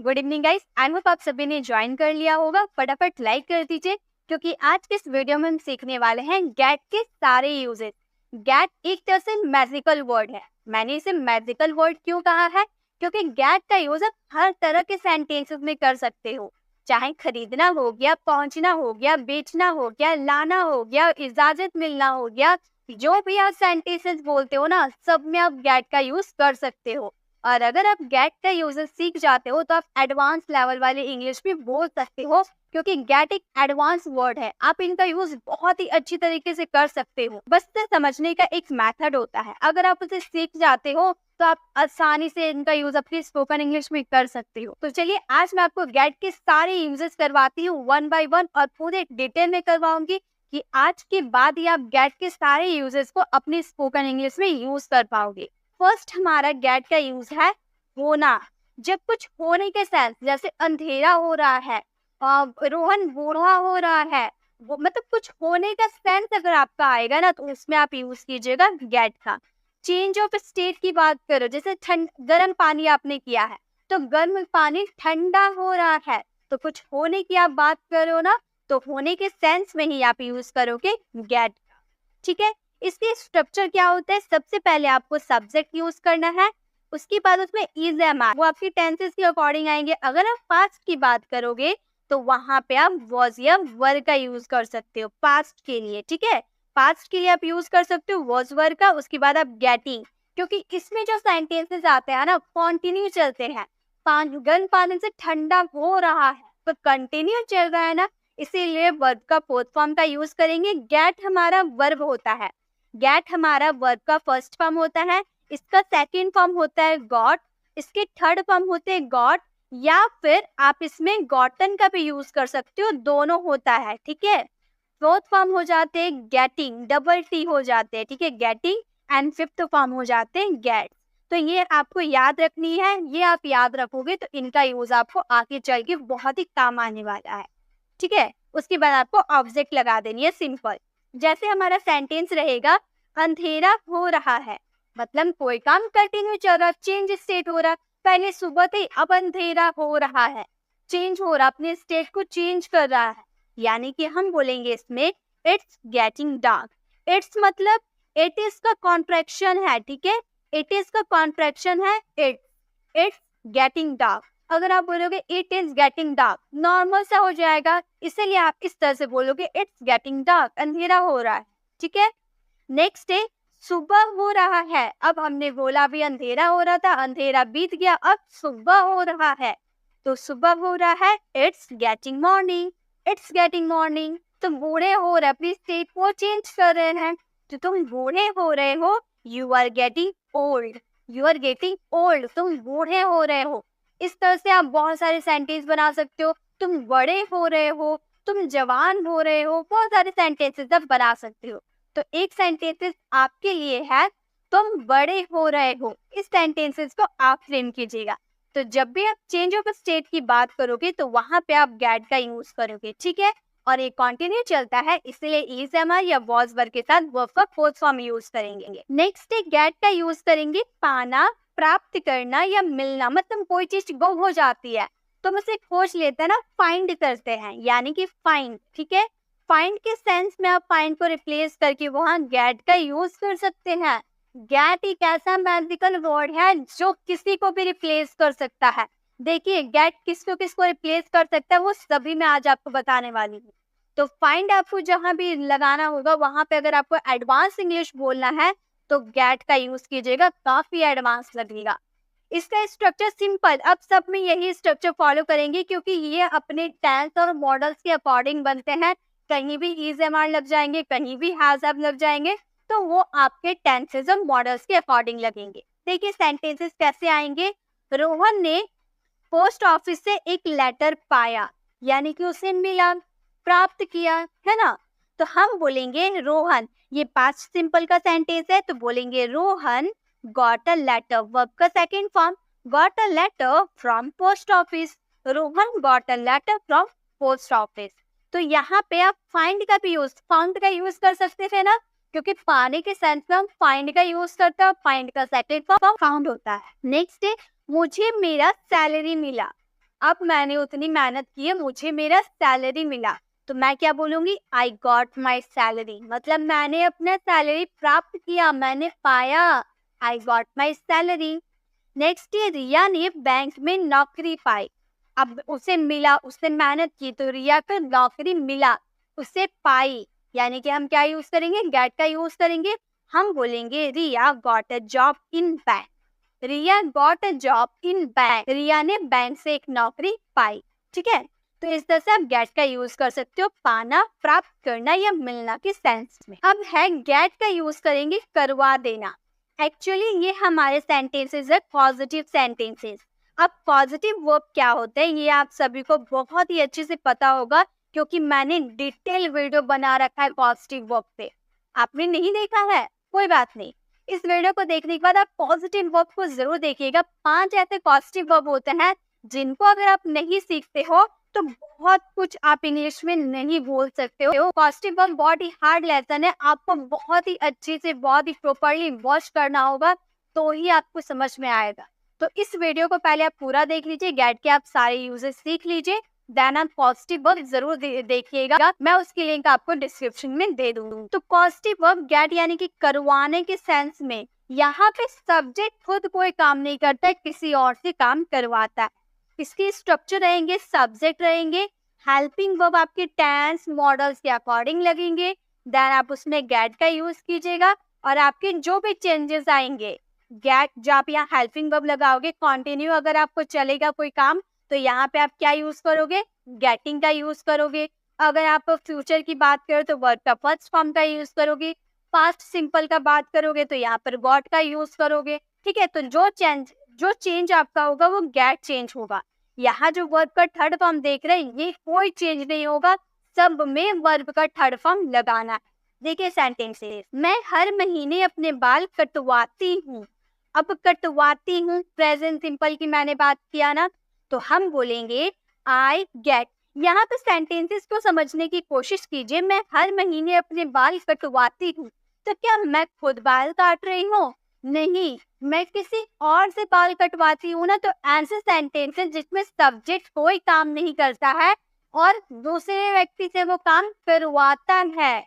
Good evening guys, I hope आप सभी ने ज्वाइन कर लिया होगा। फटाफट लाइक कर दीजिए क्योंकि आज के इस वीडियो में हम सीखने वाले हैं गेट के सारे यूजेस। गेट एक तरह से मैजिकल वर्ड है। मैंने इसे मैजिकल वर्ड क्यों कहा है? क्योंकि गेट का यूज आप हर तरह के सेंटेंसेस में कर सकते हो। चाहे खरीदना हो गया, पहुंचना हो गया, बेचना हो गया, लाना हो गया, इजाजत मिलना हो गया, जो भी आप सेंटेंसेस बोलते हो ना, सब में आप गेट का यूज कर सकते हो। और अगर आप गेट का यूजेस सीख जाते हो तो आप एडवांस लेवल वाले इंग्लिश भी बोल सकते हो, क्योंकि गेट एक एडवांस वर्ड है। आप इनका यूज बहुत ही अच्छी तरीके से कर सकते हो। बस इसे समझने का एक मेथड होता है। अगर आप उसे सीख जाते हो तो आप आसानी से इनका यूज अपनी स्पोकन इंग्लिश में कर सकते हो। तो चलिए आज मैं आपको गेट के सारे यूजेस करवाती हूँ वन बाय वन, और पूरे डिटेल में करवाऊंगी कि आज के बाद ही आप गेट के सारे यूजेस को अपनी स्पोकन इंग्लिश में यूज कर पाओगे। फर्स्ट हमारा गेट का यूज है होना। जब कुछ होने के सेंस, जैसे अंधेरा हो रहा है, रोहन बूढ़ा हो रहा है, वो मतलब कुछ होने का सेंस अगर आपका आएगा ना, तो उसमें आप यूज कीजिएगा गेट का। चेंज ऑफ स्टेट की बात करो, जैसे गर्म पानी आपने किया है तो गर्म पानी ठंडा हो रहा है, तो कुछ होने की आप बात करो ना, तो होने के सेंस में ही आप यूज करोगे गेट का। ठीक है, इसके स्ट्रक्चर क्या होता है? सबसे पहले आपको सब्जेक्ट यूज करना है, उसके बाद उसमें इज एम आर, वो आपकी टेंसेस के अकॉर्डिंग आएंगे। अगर आप पास्ट की बात करोगे तो वहां पे आप वॉज या वर का यूज कर सकते हो पास्ट के लिए। ठीक है, पास्ट के लिए आप यूज कर सकते हो वॉज वर का। उसके बाद आप गेटिंग, क्योंकि इसमें जो सेंटेंसेस आते हैं ना, कॉन्टिन्यू चलते हैं। गर्म पानी से ठंडा हो रहा है तो कंटिन्यू चल रहा है ना, इसीलिए वर्ब का फोर्थ फॉर्म का यूज करेंगे। गेट हमारा वर्ब होता है, गेट हमारा वर्ब का फर्स्ट फॉर्म होता है। इसका सेकंड फॉर्म होता है गॉट, इसके थर्ड फॉर्म होते हैं गॉट, या फिर आप इसमें गॉटन का भी यूज कर सकते हो, दोनों होता है। ठीक है, फोर्थ फॉर्म हो जाते हैं गेटिंग, डबल टी हो जाते हैं। ठीक है, गेटिंग, एंड फिफ्थ फॉर्म हो जाते हैं गेट। तो ये आपको याद रखनी है, ये आप याद रखोगे तो इनका यूज आपको आगे चल के बहुत ही काम आने वाला है। ठीक है, उसके बाद आपको ऑब्जेक्ट लगा देनी है सिंपल। जैसे हमारा सेंटेंस रहेगा अंधेरा हो रहा है, मतलब कोई काम कंटिन्यू चल रहा है, चेंज स्टेट हो रहा है। पहले सुबह थे, अब अंधेरा हो रहा है, चेंज हो रहा, अपने स्टेट को चेंज कर रहा है। यानी कि हम बोलेंगे इसमें इट्स गेटिंग डार्क। इट्स मतलब इट इज का कॉन्ट्रैक्शन है। ठीक है, इट इज का कॉन्ट्रैक्शन है इट्स गेटिंग डार्क। अगर आप बोलोगे it is getting dark, normal सा हो जाएगा, इसीलिए आप इस तरह से बोलोगे इट्स गेटिंग डार्क, अंधेरा हो रहा है। ठीक है, नेक्स्ट है सुबह हो रहा है। अब हमने बोला भी अंधेरा हो रहा था, अंधेरा बीत गया, अब सुबह हो रहा है, तो सुबह हो रहा है it's getting morning, it's getting morning. तुम बूढ़े हो रहे, अपनी स्टेट को चेंज कर रहे हैं, तो तुम बूढ़े हो रहे हो, you are getting old, you are getting old, तुम बूढ़े हो रहे हो। इस तरह से आप बहुत सारे सेंटेंस बना सकते हो। तुम बड़े हो रहे हो, तुम जवान हो रहे हो, बहुत सारे सेंटेंसेस आप बना सकते हो। तो एक सेंटेंसेस आपके लिए है तुम बड़े हो रहे हो, इस सेंटेंसेस को आप फ्रेम कीजिएगा। तो जब भी आप चेंज ऑफ स्टेट की बात करोगे तो वहां पे आप गेट का यूज करोगे। ठीक है, और ये कंटिन्यू चलता है, इसलिए इज एम आर या वॉज वर्ब के साथ वर्ब का फोर्थ फॉर्म यूज करेंगे। नेक्स्ट है गेट का यूज करेंगे पाना, प्राप्त करना या मिलना। मतलब कोई चीज गुम हो जाती है तो हम उसे खोज लेते हैं ना, फाइंड करते हैं, यानी कि फाइंड। ठीक है, फाइंड के सेंस में आप फाइंड को रिप्लेस करके वहां गेट का यूज कर सकते हैं। गेट एक ऐसा मैजिकल वर्ड है जो किसी को भी रिप्लेस कर सकता है। देखिए गेट किसको किसको रिप्लेस कर सकता है, वो सभी मैं आज आपको बताने वाली हूँ। तो फाइंड आपको जहां भी लगाना होगा, वहां पे अगर आपको एडवांस इंग्लिश बोलना है तो गेट का यूज कीजिएगा, काफी एडवांस लगेगा। इसका स्ट्रक्चर सिंपल, अब सब में यही स्ट्रक्चर फॉलो करेंगे क्योंकि ये अपने टेंस और मॉडल्स के अकॉर्डिंग बनते हैं। कहीं भी इज एम आर लग जाएंगे, कहीं भी हैज हैव लग जाएंगे, तो वो आपके टेंसेस और मॉडल्स के अकॉर्डिंग लगेंगे। देखिए सेंटेंसेस कैसे आएंगे। रोहन ने पोस्ट ऑफिस से एक लेटर पाया, यानी कि उसे मिला, प्राप्त किया, है ना। तो हम बोलेंगे रोहन, ये पास्ट सिंपल का सेंटेंस है, तो बोलेंगे Rohan got a letter, verb का second form, got a letter from post office. Rohan got a letter from post office. तो यहाँ पे आप फाइंड का भी यूज, फाउंड का यूज कर सकते थे ना, क्योंकि पाने के सेंस में हम फाइंड का यूज करते हैं, फाइंड का सेकंड फॉर्म फाउंड होता है। नेक्स्ट है मुझे मेरा सैलरी मिला। अब मैंने उतनी मेहनत की है, मुझे मेरा सैलरी मिला, तो मैं क्या बोलूंगी? आई गॉट माई सैलरी, मतलब मैंने अपना सैलरी प्राप्त किया, मैंने पाया। I got my salary. Next ये रिया ने बैंक में नौकरी पाई। अब उसे मिला, उसने मेहनत की तो रिया को नौकरी मिला, उसे पाई, यानी कि हम क्या यूज करेंगे? गेट का यूज करेंगे। हम बोलेंगे Riya got a job in bank. Riya got a job in bank, Riya ने बैंक से एक नौकरी पाई। ठीक है, तो इस तरह से आप गेट का यूज कर सकते हो पाना, प्राप्त करना या मिलना के सेंस में। अब है गेट का यूज करेंगे करवा देना। एक्चुअली ये हमारे सेंटेंसेस है पॉजिटिव सेंटेंसेस। अब पॉजिटिव वर्ब क्या होता है ये आप सभी को बहुत ही अच्छे से पता होगा, क्योंकि मैंने डिटेल वीडियो बना रखा है पॉजिटिव वर्ब पे। आपने नहीं देखा है, कोई बात नहीं, इस वीडियो को देखने के बाद आप पॉजिटिव वर्ब को जरूर देखिएगा। 5 ऐसे पॉजिटिव वर्ब होते हैं जिनको अगर आप नहीं सीखते हो तो बहुत कुछ आप इंग्लिश में नहीं बोल सकते हो। पॉजिटिव वर्ब बहुत ही हार्ड लेसन है, आपको बहुत ही अच्छे से, बहुत ही प्रॉपर्ली वॉच करना होगा तो ही आपको समझ में आएगा। तो इस वीडियो को पहले आप पूरा देख लीजिए, गेट के आप सारे यूजेस सीख लीजिए, देन आप पॉजिटिव वर्ब जरूर देखिएगा, मैं उसकी लिंक आपको डिस्क्रिप्शन में दे दूंगी। तो पॉजिटिव वर्ब गेट यानी कि करवाने के सेंस में, यहाँ पे सब्जेक्ट खुद कोई काम नहीं करता है, किसी और से काम करवाता है। इसके स्ट्रक्चर रहेंगे, सब्जेक्ट रहेंगे, हेल्पिंग वर्ब आपके टेंस मॉडल्स के अकॉर्डिंग लगेंगे, देन आप उसमें गेट का यूज कीजिएगा और आपके जो भी चेंजेस आएंगे, गेट जो आप यहाँ हेल्पिंग वर्ब लगाओगे, कंटिन्यू अगर आपको चलेगा कोई काम तो यहाँ पे आप क्या यूज करोगे? गेटिंग का यूज करोगे। अगर आप फ्यूचर की बात करो तो वर्ब का फर्स्ट फॉर्म का यूज करोगे। पास्ट सिंपल का बात करोगे तो यहाँ पर गॉट का यूज करोगे। ठीक है, तो जो चेंज आपका होगा वो गेट चेंज होगा। यहाँ जो वर्ब का थर्ड फॉर्म देख रहे हैं ये कोई चेंज नहीं होगा, सब में वर्ब का थर्ड फॉर्म लगाना है। देखिए सेंटेंसेस, मैं हर महीने अपने बाल कटवाती हूँ। अब कटवाती हूँ प्रेजेंट सिंपल की मैंने बात किया ना, तो हम बोलेंगे आई गेट। यहाँ पे सेंटेंसेस को समझने की कोशिश कीजिए, मैं हर महीने अपने बाल कटवाती हूँ, तो क्या मैं खुद बाल काट रही हूँ? नहीं, मैं किसी और से बाल कटवाती हूँ ना, तो ऐसे सेंटेंसेस जिसमें सब्जेक्ट कोई काम नहीं करता है और दूसरे व्यक्ति से वो काम करवाता है,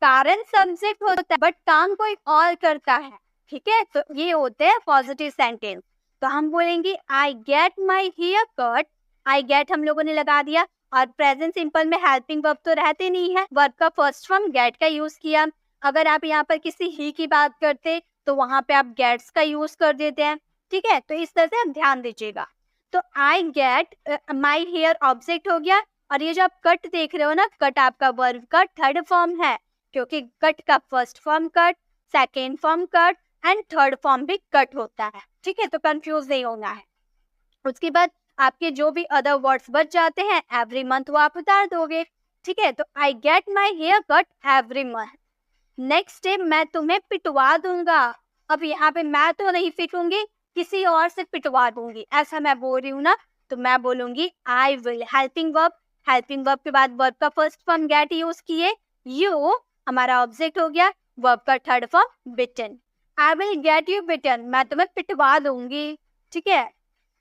कारण सब्जेक्ट होता है बट काम कोई और करता है। ठीक है, तो ये होते हैं पॉजिटिव सेंटेंस। तो हम बोलेंगे I get my hair cut. I get हम लोगों ने लगा दिया और प्रेजेंट सिंपल में हेल्पिंग वर्ब तो रहते नहीं है, वर्ब का फर्स्ट फॉर्म गेट का यूज किया। अगर आप यहाँ पर किसी ही की बात करते तो वहां पे आप गेट्स का यूज कर देते हैं। ठीक है, तो इस तरह से आप ध्यान दीजिएगा। तो I get my hair object हो गया, और ये जो आप कट देख रहे हो ना, कट आपका वर्ब का थर्ड फॉर्म है, क्योंकि कट का first form cut, second form cut and third form भी कट होता है। ठीक है, तो कंफ्यूज नहीं होना है। उसके बाद आपके जो भी अदर वर्ड्स बच जाते हैं एवरी मंथ वो आप उतार दोगे। ठीक है, तो I get my hair cut every month. Next day मैं तुम्हें पिटवा दूंगा। अब यहाँ पे मैं तो नहीं पिटूंगी, किसी और से पिटवा दूंगी, ऐसा मैं बोल रही हूँ ना, तो मैं बोलूंगी I will. Helping verb, helping verb के बाद वर्ब का फर्स्ट फॉर्म गेट यूज किए, यू हमारा ऑब्जेक्ट हो गया, वर्ब का third form beaten. I will get you beaten, मैं तुम्हें पिटवा दूंगी। ठीक है,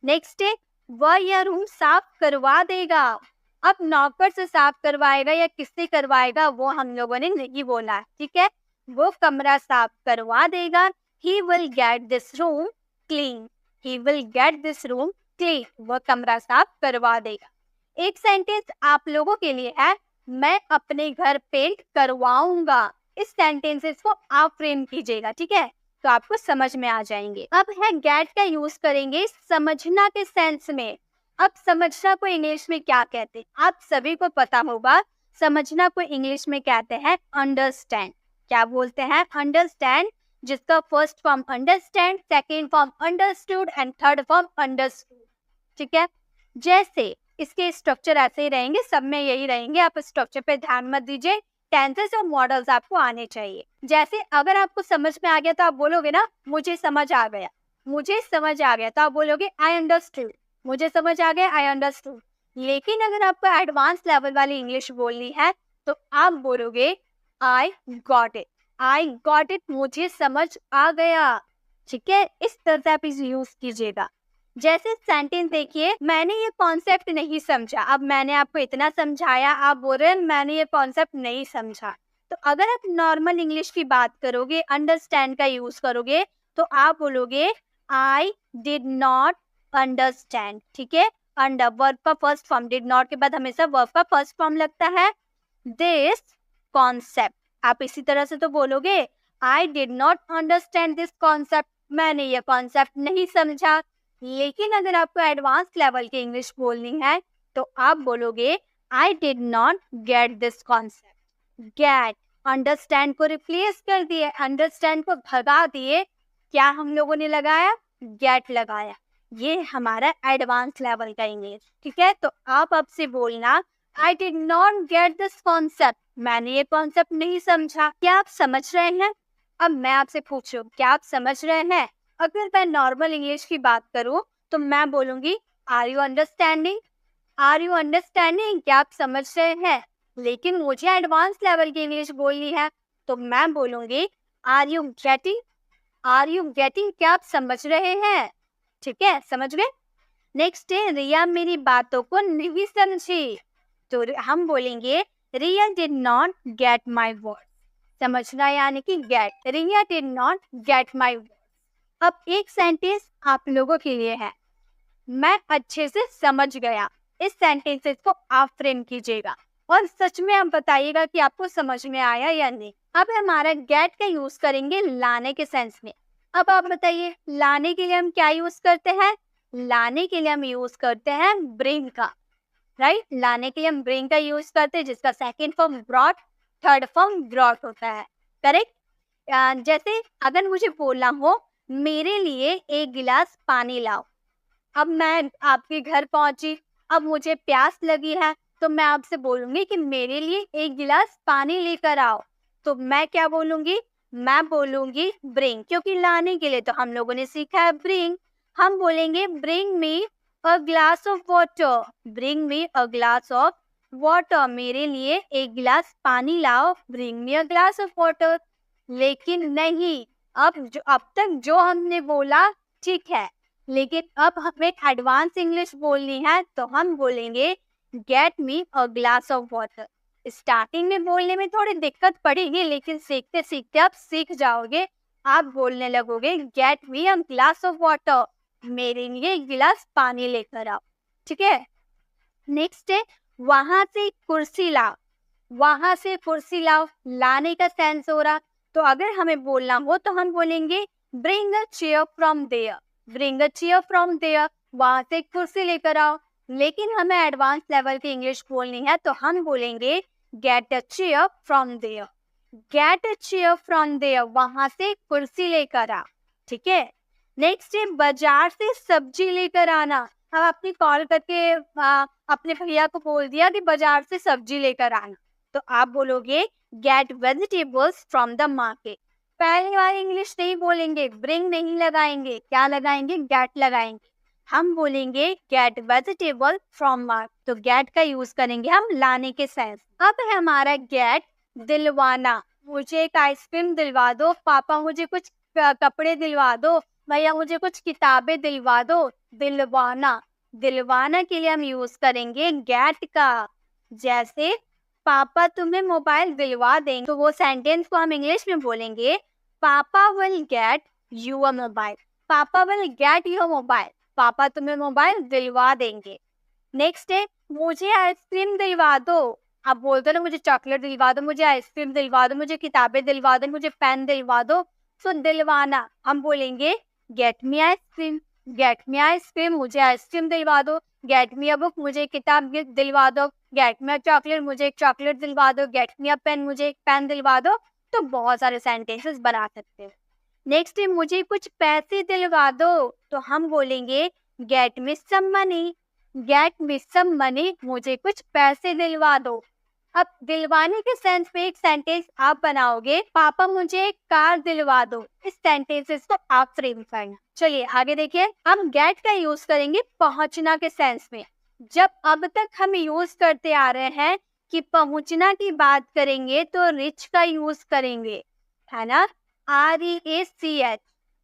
नेक्स्ट डे वह यह रूम साफ करवा देगा। अब नौकर से साफ करवाएगा या किससे करवाएगा वो हम लोगों ने नहीं बोला। ठीक है, वो कमरा साफ करवा देगा। He will get this room clean. He will get this room clean, वो कमरा साफ करवा देगा। एक सेंटेंस आप लोगों के लिए है, मैं अपने घर पेंट करवाऊंगा। इस सेंटेंसेस को आप फ्रेम कीजिएगा। ठीक है, तो आपको समझ में आ जाएंगे। अब है गेट का यूज करेंगे समझना के सेंस में। अब समझना को इंग्लिश में क्या कहते हैं आप सभी को पता होगा। समझना को इंग्लिश में कहते हैं अंडरस्टैंड। क्या बोलते हैं? अंडरस्टैंड, जिसका first form understand, second form understood and third form understood. ठीक है, जैसे इसके स्ट्रक्चर ऐसे ही रहेंगे, सब में यही रहेंगे, आप स्ट्रक्चर पे ध्यान मत दीजिए, टेंसेस और मॉडल्स आपको आने चाहिए। जैसे अगर आपको समझ में आ गया तो आप बोलोगे ना मुझे समझ आ गया, मुझे समझ आ गया, तो आप बोलोगे आई अंडरस्टूड। मुझे समझ आ गया, आई अंडरस्टूड। लेकिन अगर आपको एडवांस लेवल वाली इंग्लिश बोलनी है तो आप बोलोगे I got it. I got it, मुझे समझ आ गया। ठीक है, इस तरह से आप इसे यूज कीजिएगा। जैसे सेंटेंस देखिए, मैंने ये कॉन्सेप्ट नहीं समझा। अब मैंने आपको इतना समझाया, आप बोल रहे हैं मैंने ये कॉन्सेप्ट नहीं समझा। तो अगर आप नॉर्मल इंग्लिश की बात करोगे, अंडरस्टैंड का यूज करोगे, तो आप बोलोगे आई डिड नॉट अंडरस्टैंड। ठीक है, अंडर वर्ब का फर्स्ट फॉर्म, डिड नॉट के बाद हमेशा वर्ब का फर्स्ट फॉर्म लगता है, दिस कॉन्सेप्ट। आप इसी तरह से तो बोलोगे I did not understand this concept, मैंने ये कॉन्सेप्ट नहीं समझा। लेकिन अगर आपको एडवांस लेवल की इंग्लिश बोलनी है तो आप बोलोगे I did not get this concept. Get, understand को रिप्लेस कर दिए, अंडरस्टैंड को भगा दिए, क्या हम लोगों ने लगाया? गेट लगाया। ये हमारा एडवांस लेवल का इंग्लिश। ठीक है, तो आप अब से बोलना आई did not get this concept, मैंने ये कॉन्सेप्ट नहीं समझा। क्या आप समझ रहे हैं? अब मैं आपसे पूछूं, क्या आप समझ रहे हैं? अगर मैं नॉर्मल इंग्लिश की बात करूं तो मैं बोलूंगी are you understanding, are you understanding, क्या आप समझ रहे हैं? लेकिन मुझे एडवांस लेवल की इंग्लिश बोलनी है तो मैं बोलूंगी are you getting, are you getting, क्या आप समझ रहे हैं? ठीक है, समझ गए। नेक्स्ट है रिया मेरी बातों को नहीं समझी, तो हम बोलेंगे Riya did not get my word. समझना यानी कि get, Riya did not get my word. अब एक सेंटेंस आप लोगों के लिए है, मैं अच्छे से समझ गया। इस सेंटेंसेस को आप फ्रेम कीजिएगा और सच में आप बताइएगा कि आपको समझ में आया या नहीं। अब हमारा गेट का यूज करेंगे लाने के सेंस में। अब आप बताइए लाने के लिए हम क्या यूज करते हैं? लाने के लिए हम यूज करते हैं ब्रिंग का, राइट। लाने के लिए हम ब्रिंग का यूज करते हैं जिसका second form brought, third form brought होता है, करेक्ट। जैसे अगर मुझे बोलना हो मेरे लिए एक गिलास पानी लाओ, अब मैं आपके घर पहुंची, अब मुझे प्यास लगी है तो मैं आपसे बोलूंगी कि मेरे लिए एक गिलास पानी लेकर आओ, तो मैं क्या बोलूंगी? मैं बोलूंगी ब्रिंग, क्योंकि लाने के लिए तो हम लोगों ने सीखा है ब्रिंग। हम बोलेंगे bring me a glass of water, bring me a glass of water, मेरे लिए एक गिलास पानी लाओ, bring me a glass of water. लेकिन नहीं, अब तक जो हमने बोला ठीक है, लेकिन अब हमें एडवांस इंग्लिश बोलनी है तो हम बोलेंगे get me a glass of water. Starting में बोलने में थोड़ी दिक्कत पड़ेगी, लेकिन सीखते सीखते आप सीख जाओगे, आप बोलने लगोगे get me a glass of water, मेरे लिए एक गिलास पानी लेकर आओ। ठीक है, नेक्स्ट है वहां से कुर्सी लाओ, वहां से कुर्सी लाओ, लाने का सेंस हो रहा। तो अगर हमें बोलना हो तो हम बोलेंगे bring a chair from there, bring a chair from there, वहां से कुर्सी लेकर आओ। लेकिन हमें एडवांस लेवल की इंग्लिश बोलनी है तो हम बोलेंगे get a chair from there, get a chair from there, वहां से कुर्सी लेकर आ। ठीक है, नेक्स्ट है बाजार से सब्जी लेकर आना। अब आपने कॉल करके अपने भैया को बोल दिया कि बाजार से सब्जी लेकर आना, तो आप बोलोगे get vegetables from the market. पहले वाली इंग्लिश नहीं बोलेंगे, ब्रिंग नहीं लगाएंगे, क्या लगाएंगे? गेट लगाएंगे। हम बोलेंगे गेट वेजिटेबल फ्रॉम मार्केट, तो गेट का यूज करेंगे हम लाने के सेंस। अब है हमारा गेट दिलवाना, मुझे एक आइसक्रीम दिलवा दो, पापा मुझे कुछ कपड़े दिलवा दो, भैया मुझे कुछ किताबें दिलवा दो। दिलवाना, दिलवाना के लिए हम यूज करेंगे गेट का। जैसे पापा तुम्हें मोबाइल दिलवा देंगे, तो वो सेंटेंस को हम इंग्लिश में बोलेंगे papa will get you a mobile, papa will get you a mobile, papa तुम्हें मोबाइल दिलवा देंगे। नेक्स्ट है मुझे आइसक्रीम दिलवा दो, आप बोलते हो ना मुझे चॉकलेट दिलवा दो, मुझे आइसक्रीम दिलवा दो, मुझे किताबें दिलवा दो, मुझे पेन दिलवा दो। तो दिलवाना हम बोलेंगे गेट मी आइसक्रीम, गेट मी आइसक्रीम, मुझे आइसक्रीम दिलवा दो। गेट मी अ बुक, मुझे किताब दिलवा दो। गेट मी अ चॉकलेट, मुझे एक चॉकलेट दिलवा दो। गेट मी अ पेन, मुझे एक पेन दिलवा दो। तो बहुत सारे सेंटेंसेस बना सकते हैं। नेक्स्ट है मुझे कुछ पैसे दिलवा दो, तो हम बोलेंगे get me some money, get me some money, मुझे कुछ पैसे दिलवा दो। अब दिलवाने के सेंस में एक सेंटेंस आप बनाओगे पापा मुझे एक कार दिलवा दो, इस सेंटेंसेस को आप फ्रेम करना। चलिए आगे देखिए, हम गेट का यूज करेंगे पहुंचना के सेंस में। जब अब तक हम यूज करते आ रहे हैं कि पहुंचना की बात करेंगे तो रिच का यूज करेंगे, है ना, REACH,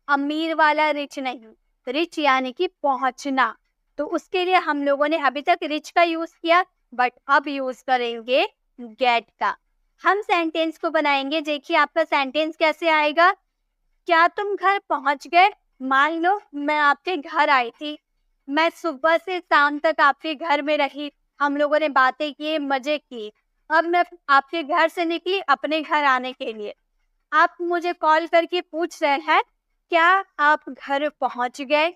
अमीर वाला रिच नहीं, रिच यानी कि पहुंचना। तो उसके लिए हम लोगों ने अभी तक रिच का यूज किया, बट अब यूज करेंगे गेट का। हम सेंटेंस को बनाएंगे। देखिए आपका सेंटेंस कैसे आएगा। क्या तुम घर पहुंच गए? मान लो मैं आपके घर आई थी, मैं सुबह से शाम तक आपके घर में रही, हम लोगों ने बातें की, मजे किए। अब मैं आपके घर से निकली अपने घर आने के लिए। आप मुझे कॉल करके पूछ रहे हैं क्या आप घर पहुंच गए?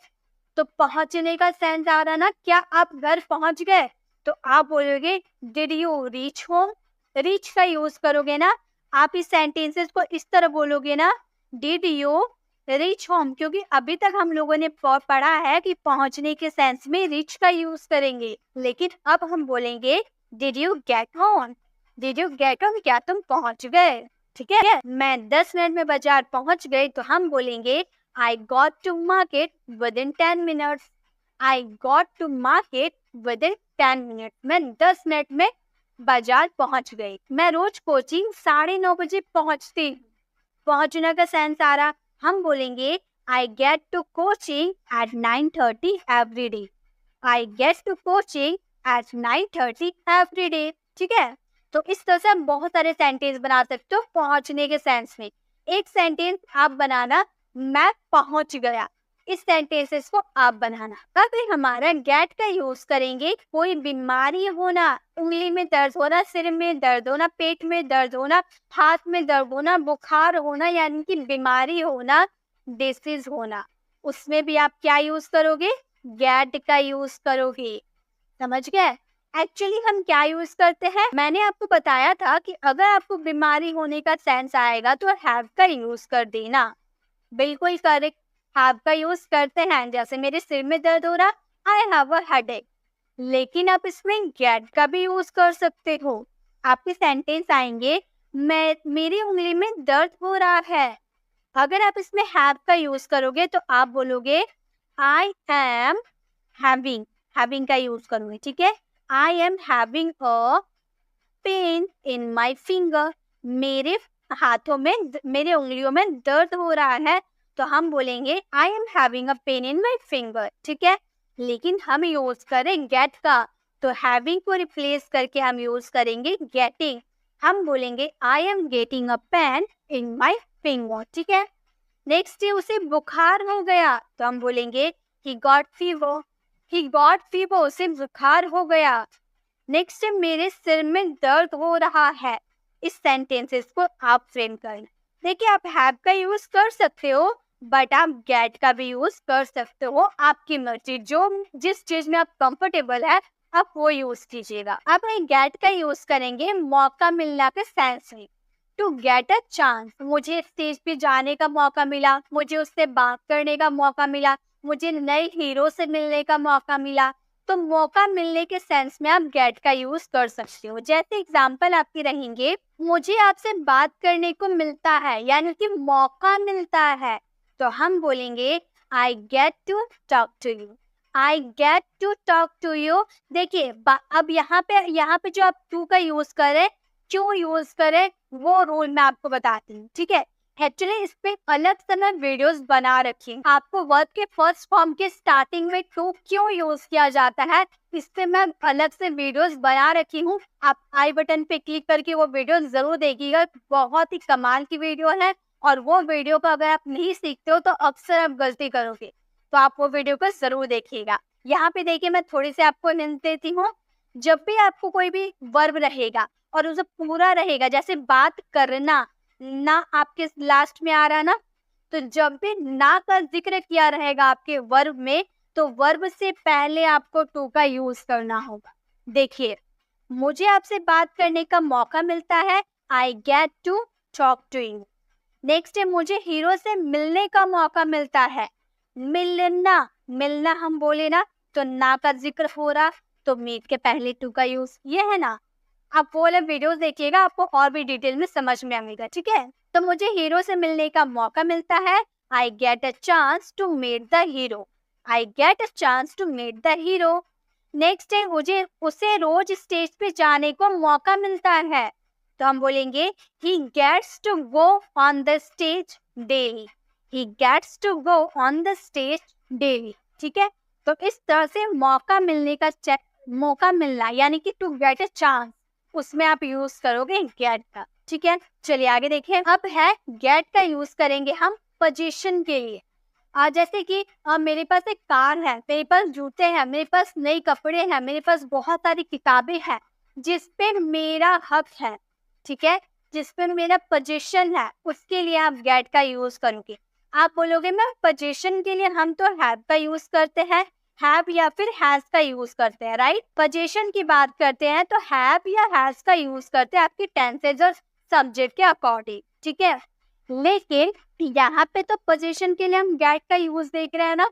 तो पहुंचने का सेंस आ रहा ना, क्या आप घर पहुंच गए? तो आप बोलोगे did you reach home. Reach का यूज करोगे ना, आप इस सेंटेंसेस को इस तरह बोलोगे ना, डिड यू रीच होम, क्योंकि अभी तक हम लोगों ने पढ़ा है कि पहुंचने के सेंस में रीच का यूज करेंगे, लेकिन अब हम बोलेंगे did you get home. Did you get home, क्या तुम पहुंच गए? ठीक है, मैं 10 मिनट में बाजार पहुंच गई, तो हम बोलेंगे I got to market within 10 minutes. I got to market within 10 minutes. मैं 10 मिनट में बाजार पहुंच गई। मैं रोज कोचिंग 9:30 बजे पहुंचती। पहुंचने का सेंस आ रहा, हम बोलेंगे I get to coaching at 9:30 every day. I get to coaching at 9:30 every day. ठीक है, तो इस तरह से हम बहुत सारे सेंटेंस बना सकते हो पहुंचने के सेंस में। एक सेंटेंस आप बनाना, मैं पहुंच गया। इस सेंटेंसेस को आप बनाना। अगर हमारा गेट का यूज करेंगे, कोई बीमारी होना, उंगली में दर्द होना, सिर में दर्द होना, पेट में दर्द होना, हाथ में दर्द होना, बुखार होना, यानी कि बीमारी होना, डिसीज होना, उसमें भी आप क्या यूज करोगे? गेट का यूज करोगे। समझ गए? एक्चुअली हम क्या यूज करते हैं, मैंने आपको बताया था कि अगर आपको बीमारी होने का सेंस आएगा तो हैव का यूज कर देना। बिल्कुल करेक्ट, हैव का यूज करते हैं। जैसे मेरे सिर में दर्द हो रहा, आई हैव अ हेडेक। लेकिन आप इसमें गेट का भी यूज कर सकते हो। आपके सेंटेंस आएंगे मेरी उंगली में दर्द हो रहा है। अगर आप इसमें हैव का यूज करोगे तो आप बोलोगे आई एम हैविंग। हैविंग का यूज करोगे, ठीक है। I am having a pain in my finger. मेरे हाथों में, मेरे उंगलियों में दर्द हो रहा है, तो हम बोलेंगे I am having a pain in my finger. ठीक है, लेकिन हम यूज करें गेट का, तो हैविंग को रिप्लेस करके हम यूज करेंगे गेटिंग। हम बोलेंगे आई am getting a pain in my finger. ठीक है, नेक्स्ट उसे बुखार हो गया, तो हम बोलेंगे he got fever. He got fever, उसे बुखार हो गया। नेक्स्ट मेरे सिर में दर्द हो रहा है। इस सेंटेंसेस को आप फ्रेम करना। देखिए आप हैव का यूज कर सकते हो, बट आप गेट का भी यूज कर सकते हो, आपकी मर्जी। जो जिस चीज में आप कंफर्टेबल है आप वो यूज कीजिएगा। आप गेट का यूज करेंगे मौका मिलना के सेंस में। टू गेट अ चांस, मुझे स्टेज पे जाने का मौका मिला, मुझे उससे बात करने का मौका मिला, मुझे नए हीरो से मिलने का मौका मिला। तो मौका मिलने के सेंस में आप गेट का यूज कर सकते हो। जैसे एग्जांपल आपके रहेंगे, मुझे आपसे बात करने को मिलता है, यानी कि मौका मिलता है, तो हम बोलेंगे I get to talk to you. I get to talk to you. देखिए अब यहाँ पे जो आप टू का यूज करें, क्यों यूज करें, वो रूल मैं आपको बताती हूँ। ठीक है, एक्चुअली इस पे अलग से मैं वीडियोस बना रखी हूँ। आपको वर्ब के फर्स्ट फॉर्म के स्टार्टिंग में टू क्यों यूज किया जाता है, इस पे मैं अलग से वीडियोस बना रखी हूँ। आप आई बटन पे क्लिक करके वो वीडियो जरूर देखिएगा, बहुत ही कमाल की वीडियो है। और वो वीडियो को अगर आप नहीं सीखते हो तो अक्सर आप गलती करोगे, तो आप वो वीडियो को जरूर देखिएगा। यहाँ पे देखिए मैं थोड़ी सी आपको हिंट देती हूँ। जब भी आपको कोई भी वर्ब रहेगा और उसे पूरा रहेगा, जैसे बात करना, ना आपके लास्ट में आ रहा ना, तो जब भी ना का जिक्र किया रहेगा आपके वर्ब में, तो वर्ब से पहले आपको टू का यूज करना होगा। देखिए मुझे आपसे बात करने का मौका मिलता है, I get to talk to you. Next है मुझे हीरो से मिलने का मौका मिलता है। मिलना, मिलना हम बोले ना, तो ना का जिक्र हो रहा, तो मीट के पहले टू का यूज, ये है ना। आप वो वाला वीडियोस देखिएगा, आपको और भी डिटेल में समझ में आएगा। ठीक है, तो मुझे हीरो से मिलने का मौका मिलता है, I get a chance to meet the hero. I get a chance to meet the hero. Next है मुझे उसे रोज स्टेज पे जाने को मौका मिलता है, तो हम बोलेंगे he gets to go on the stage daily. He gets to go on the stage daily, ठीक है। तो इस तरह से मौका मिलने का मौका मिलना यानी कि टू गेट अ चांस, उसमें आप यूज करोगे गेट का, ठीक है। चलिए आगे देखिए। अब है गेट का यूज करेंगे हम पोजीशन के लिए। जैसे कि मेरे पास एक कार है, मेरे पास जूते हैं, मेरे पास नए कपड़े हैं, मेरे पास बहुत सारी किताबें हैं जिस पे मेरा हक है, ठीक है, जिस पे मेरा पोजीशन है, उसके लिए आप गेट का यूज करोगे। आप बोलोगे मैं पोजीशन के लिए हम तो हैव का यूज करते हैं, हैव या फिर हैज का यूज करते हैं, राइट। पोजीशन की बात करते हैं तो हैव या हैज का यूज करते हैं आपकी टेंसेज और सब्जेक्ट के अकॉर्डिंग, ठीक है। लेकिन यहाँ पे तो पोजीशन के लिए हम गेट का यूज देख रहे हैं ना,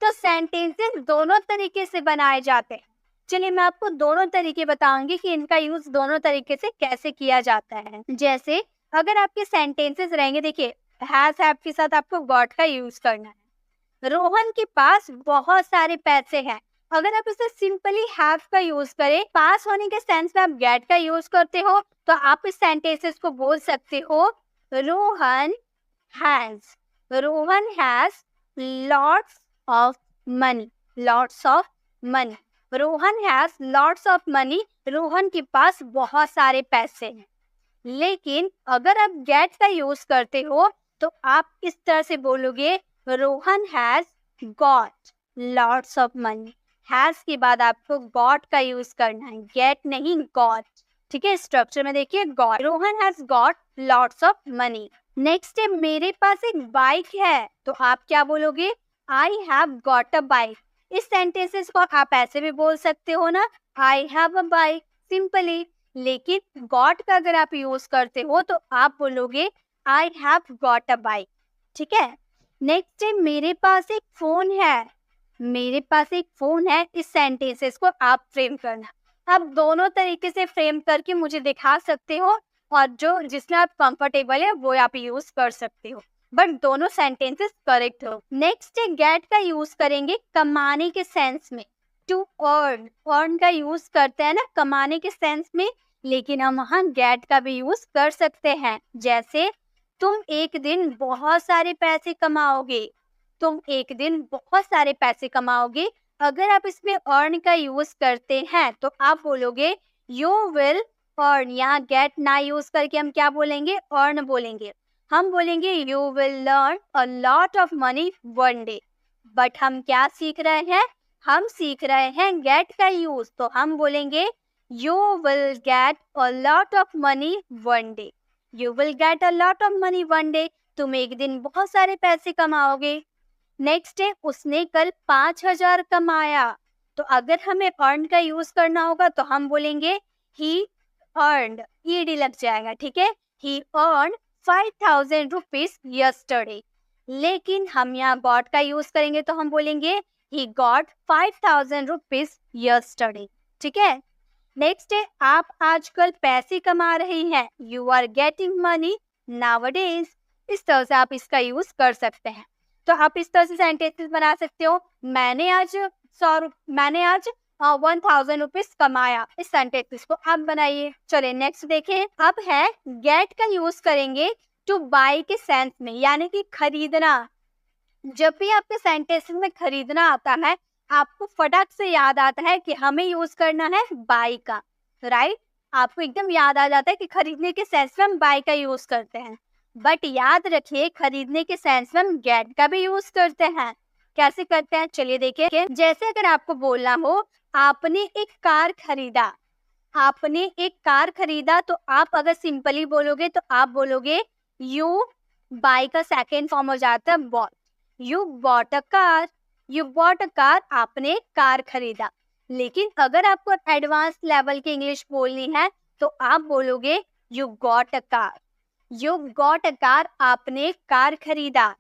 तो सेंटेंसेस दोनों तरीके से बनाए जाते हैं। चलिए मैं आपको दोनों तरीके बताऊंगी कि इनका यूज दोनों तरीके से कैसे किया जाता है। जैसे अगर आपके सेंटेंसेस रहेंगे, देखिए हैज हैव के साथ आपको गॉट का यूज करना है। रोहन के पास बहुत सारे पैसे हैं, अगर आप इसे सिंपली हैव का यूज करें, पास होने के सेंस में आप गेट का यूज करते हो, तो आप इस सेंटेंसेस को बोल सकते हो Rohan has lots of money, lots of money. Rohan has lots of money, Rohan के पास बहुत सारे पैसे हैं। लेकिन अगर आप गेट का यूज करते हो तो आप इस तरह से बोलोगे Rohan has got lots of money. Has के बाद आपको गॉट का यूज करना है, गेट नहीं गॉट, ठीक है। स्ट्रक्चर में देखिए got, Rohan has got lots of money. Next है मेरे पास एक बाइक है, तो आप क्या बोलोगे I have got a bike. इस सेंटेंसेस को आप ऐसे भी बोल सकते हो ना, I have a bike, simply. लेकिन गॉट का अगर आप यूज करते हो तो आप बोलोगे I have got a bike, ठीक है। नेक्स्ट है मेरे पास एक फोन है, मेरे पास एक फोन है। इस सेंटेंसेस को आप फ्रेम करना, आप दोनों तरीके से फ्रेम करके मुझे दिखा सकते हो, और जो जिसमें आप कंफर्टेबल है वो आप यूज कर सकते हो, बट दोनों सेंटेंसेस करेक्ट हो। नेक्स्ट है गेट का यूज करेंगे कमाने के सेंस में, टू अर्न, अर्न का यूज करते हैं ना कमाने के सेंस में, लेकिन हम वहाँ गेट का भी यूज कर सकते हैं। जैसे तुम एक दिन बहुत सारे पैसे कमाओगे, तुम एक दिन बहुत सारे पैसे कमाओगे। अगर आप इसमें अर्न का यूज करते हैं तो आप बोलोगे यू विल अर्न। यहाँ गेट ना यूज करके हम क्या बोलेंगे, अर्न बोलेंगे। हम बोलेंगे you will learn a lot of money one day. But हम क्या सीख रहे हैं, हम सीख रहे हैं गेट का यूज, तो हम बोलेंगे you will get a lot of money one day. You will get a lot of money one day, तुम एक दिन बहुत सारे पैसे कमाओगे। नेक्स्ट है उसने कल 5,000 कमाया, तो अगर हमें अर्न का यूज करना होगा तो हम बोलेंगे ही अर्नड, ईडी लग जाएगा, ठीक है। He earned 5,000 rupees yesterday. लेकिन हम यहाँ गॉट का यूज करेंगे तो हम बोलेंगे ही गॉट 5,000 रुपीज यस्टरडे, ठीक है। नेक्स्ट है आप आजकल पैसे कमा रही हैं, you are getting money nowadays. इस तरह से आप इसका यूज कर सकते हैं। तो आप इस तरह से सेंटेंसेस बना सकते हो, मैंने आज 1,000 रुपीज कमाया। इस सेंटेंस को आप बनाइए। चलिए नेक्स्ट देखें। अब है गेट का यूज करेंगे टू बाय के सेंस में, यानी कि खरीदना। जब भी आपके सेंटेंस में खरीदना आता है आपको फटाक से याद आता है कि हमें यूज करना है बाय का, राइट। आपको एकदम याद आ जाता है कि खरीदने के सेंस में हम बाय का यूज करते हैं। बट याद रखिए खरीदने के सेंस में हम गेट का भी यूज करते हैं। कैसे करते हैं चलिए देखिए। जैसे अगर आपको बोलना हो आपने एक कार खरीदा, आपने एक कार खरीदा, तो आप अगर सिंपली बोलोगे तो आप बोलोगे यू बाय का सेकेंड फॉर्म हो जाता है bought, you bought a car, you bought a car, आपने कार खरीदा। लेकिन अगर आपको एडवांस लेवल की इंग्लिश बोलनी है तो आप बोलोगे you got a car, you got a car, आपने कार खरीदा।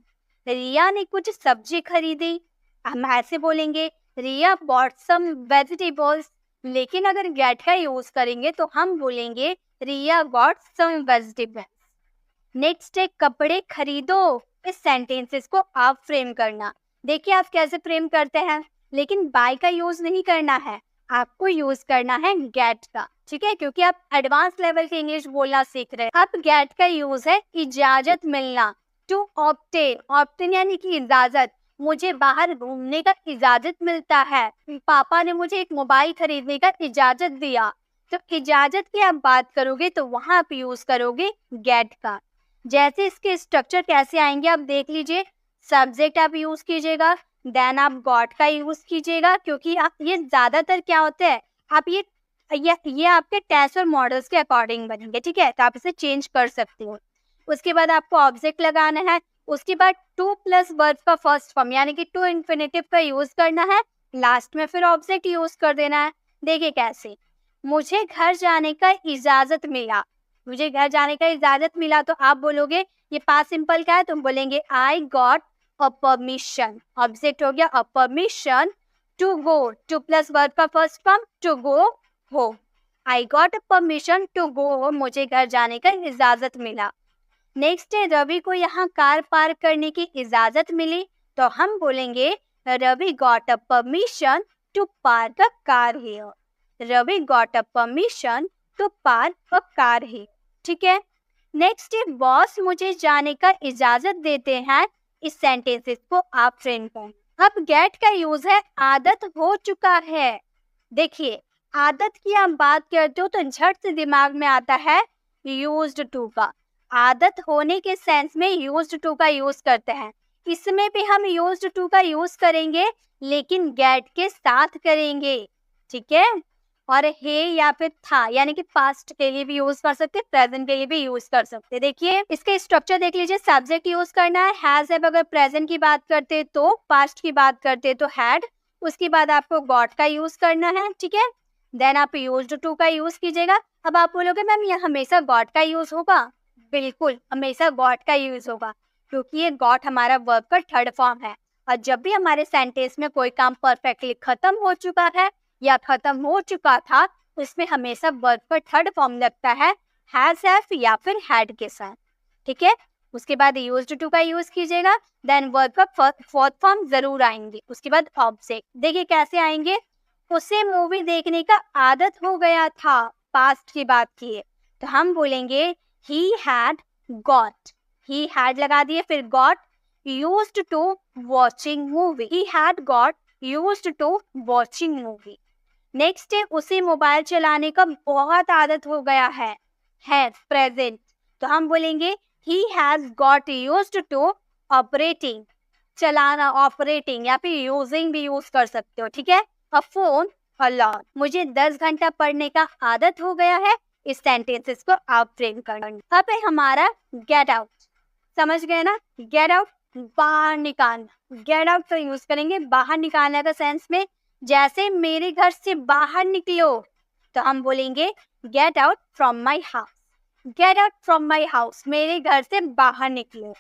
रिया ने कुछ सब्जी खरीदी, हम ऐसे बोलेंगे रिया बॉट सम वेजिटेबल्स। लेकिन अगर गेट का यूज करेंगे तो हम बोलेंगे Riya got some vegetables. Next है कपड़े खरीदो। इस सेंटेंसेस को आप फ्रेम करना। देखिए आप कैसे फ्रेम करते हैं, लेकिन बाय का यूज नहीं करना है, आपको यूज करना है गेट का, ठीक है, क्योंकि आप एडवांस लेवल की इंग्लिश बोलना सीख रहे हैं। अब गेट का यूज है इजाजत मिलना, टू ऑब्टेन। ऑब्टेन यानी कि इजाजत। मुझे बाहर घूमने का इजाजत मिलता है, पापा ने मुझे एक मोबाइल खरीदने का इजाजत दिया। तो इजाजत की आप बात करोगे तो वहां आप यूज करोगे गेट का। जैसे इसके स्ट्रक्चर कैसे आएंगे आप देख लीजिए। सब्जेक्ट आप यूज कीजिएगा, देन आप गॉट का यूज कीजिएगा, क्योंकि आप ये ज्यादातर क्या होता है, आप ये आपके टेस्ट और मॉडल्स के अकॉर्डिंग बनेंगे, ठीक है, तो आप इसे चेंज कर सकते हो। उसके बाद आपको ऑब्जेक्ट लगाना है, उसके बाद टू प्लस वर्ब का फर्स्ट फॉर्म यानी कि टू इन्फिनेटिव का यूज करना है, लास्ट में फिर ऑब्जेक्ट यूज कर देना है। देखिए कैसे, मुझे घर जाने का इजाजत मिला, मुझे घर जाने का इजाजत मिला, तो आप बोलोगे ये पास्ट सिंपल का है, तुम बोलेंगे I got a permission, object हो गया a permission to go, to plus verb का फर्स्ट फॉर्म टू गो हो, I got a permission to go, मुझे घर जाने का इजाजत मिला। नेक्स्ट है रवि को यहाँ कार पार्क करने की इजाजत मिली, तो हम बोलेंगे Ravi got a permission to park a car here, Ravi got a permission to park a car here, ठीक है। नेक्स्ट है बॉस मुझे जाने का इजाजत देते हैं, इस सेंटेंसेस को आप फ्रेम करें। अब गेट का यूज है आदत हो चुका है। देखिए आदत की आप बात करते हो तो झट से दिमाग में आता है यूज्ड टू का, आदत होने के सेंस में यूज्ड टू का यूज करते हैं। इसमें भी हम यूज्ड टू का यूज करेंगे लेकिन गेट के साथ करेंगे, ठीक है। और हे या फिर था यानी कि पास्ट के लिए भी यूज कर सकते, प्रेजेंट के लिए भी यूज कर सकते। देखिए इसका स्ट्रक्चर देख लीजिए, सब्जेक्ट यूज करना है, हैज हैव अगर प्रेजेंट की बात करते तो, पास्ट की बात करते तो हैड, उसके बाद आपको गॉट का यूज करना है, ठीक है, देन आप यूज्ड टू का यूज कीजिएगा। अब आप बोलोगे मैम ये हमेशा गॉट का यूज होगा, बिल्कुल हमेशा गॉट का यूज होगा, क्योंकि ये गॉट हमारा वर्ब का थर्ड फॉर्म है। और जब भी हमारे सेंटेंस में कोई काम परफेक्टली खत्म हो चुका है या खत्म हो चुका था, उसमें हमेशा वर्ब का थर्ड फॉर्म लगता है, हैज हैव या फिर हैड के साथ, ठीक है। उसके बाद यूज्ड टू का यूज कीजिएगा, देन वर्ब का फोर्थ फॉर्म जरूर आएंगे, उसके बाद ऑब्जेक्ट। देखिए कैसे आएंगे, उसे मूवी देखने का आदत हो गया था, पास्ट की बात की है, तो हम बोलेंगे he had got, he had लगा दिए, फिर got used to watching movie, he had got used to watching movie। Next है उसे मोबाइल चलाने का बहुत आदत हो गया है प्रेजेंट, तो हम बोलेंगे he has got used to operating, चलाना ऑपरेटिंग या फिर यूजिंग भी यूज कर सकते हो, ठीक है। अ फोन अ लॉट, मुझे 10 घंटा पढ़ने का आदत हो गया है, इस सेंटेंसेस को आप फ्रेम करना। अब है हमारा गेट आउट, समझ गए ना, गेट आउट बाहर निकालना, गेट आउट का यूज करेंगे बाहर निकालने का सेंस में। जैसे मेरे घर से बाहर निकलो, तो हम बोलेंगे get out from my house, get out from my house, मेरे घर से बाहर निकलो।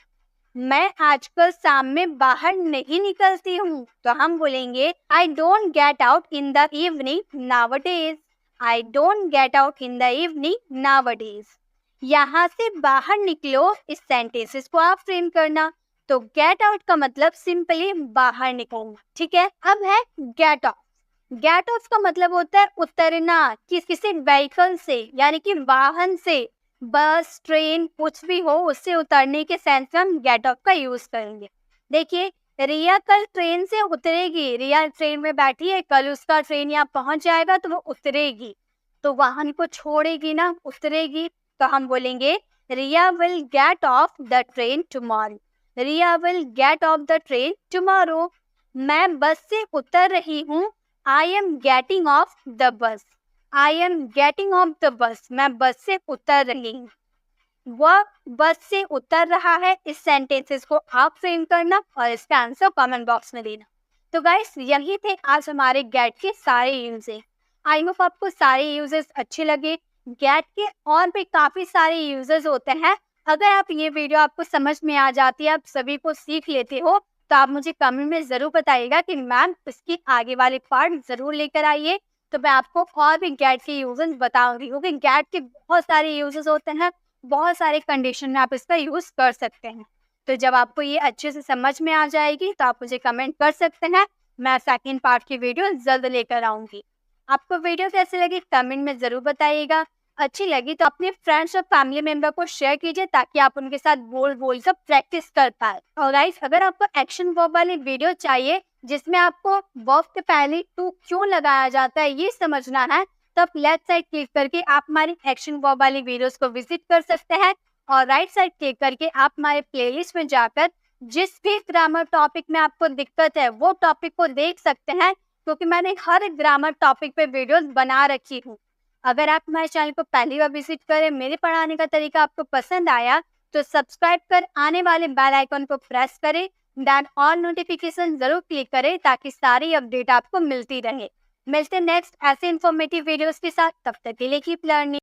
मैं आजकल शाम में बाहर नहीं निकलती हूँ, तो हम बोलेंगे I don't get out in the evening nowadays, I don't get out in the evening nowadays. यहाँ से बाहर निकलो, इस सेंटेंसेस को आप फ्रेम करना, तो गेट आउट का मतलब सिंपली बाहर निकलना, ठीक है। अब है गेट ऑफ, गेट ऑफ का मतलब होता है उतरना, किसी व्हीकल से यानी कि वाहन से, बस ट्रेन कुछ भी हो उससे उतरने के सेंस में हम गेट ऑफ का यूज करेंगे। देखिए रिया कल ट्रेन से उतरेगी, रिया ट्रेन में बैठी है, कल उसका ट्रेन यहाँ पहुंच जाएगा तो वो उतरेगी, तो वाहन को छोड़ेगी ना, उतरेगी, तो हम बोलेंगे Riya will get off the train tomorrow, Riya will get off the train tomorrow. मैं बस से उतर रही हूँ, I am getting off the bus, I am getting off the bus, मैं बस से उतर रही हूँ, वह बस से उतर रहा है, इस सेंटेंसेस को आप फ्रेम करना और इसका आंसर कमेंट बॉक्स में देना। तो गाइस यही थे आज हमारे गेट के सारे यूजेस, आई होप आपको सारे यूजेस अच्छे लगे। गेट के और भी काफी सारे यूजेस होते हैं, अगर आप ये वीडियो आपको समझ में आ जाती है, आप सभी को सीख लेते हो, तो आप मुझे कमेंट में जरूर बताइएगा कि मैम इसकी आगे वाले पार्ट जरूर लेकर आइए, तो मैं आपको और भी गेट के यूजेस बताऊंगी, क्योंकि गेट के बहुत सारे यूजेस होते हैं, बहुत सारे कंडीशन में आप इसका यूज कर सकते हैं। तो जब आपको ये अच्छे से समझ में आ जाएगी तो आप मुझे कमेंट कर सकते हैं, मैं सेकंड पार्ट की वीडियो जल्द लेकर आऊंगी। आपको वीडियो कैसे लगी कमेंट में जरूर बताइएगा। अच्छी लगी तो अपने फ्रेंड्स और फैमिली मेंबर को शेयर कीजिए ताकि आप उनके साथ बोल कर प्रैक्टिस कर पाए। और गाइस, अगर आपको एक्शन वर्ब वाली वीडियो चाहिए जिसमें आपको वर्ब के पहले टू क्यों लगाया जाता है ये समझना है, तो आप लेफ्ट साइड क्लिक करके आप हमारी एक्शन वर्ब वाली वीडियोस को विजिट कर सकते हैं और राइट साइड क्लिक करके आप हमारे प्लेलिस्ट में जाकर जिस भी ग्रामर टॉपिक में आपको दिक्कत है वो टॉपिक को देख सकते हैं, क्योंकि मैंने हर ग्रामर टॉपिक पे वीडियोस बना रखी हूँ। अगर आप हमारे चैनल को पहली बार विजिट करें, मेरे पढ़ाने का तरीका आपको पसंद आया तो सब्सक्राइब कर आने वाले बेल आइकन को प्रेस करें, देन ऑल नोटिफिकेशन जरूर क्लिक करें ताकि सारी अपडेट आपको मिलती रहे। मिलते हैं नेक्स्ट ऐसे इन्फॉर्मेटिव वीडियोस के साथ, तब तक के लिए कीप लर्निंग।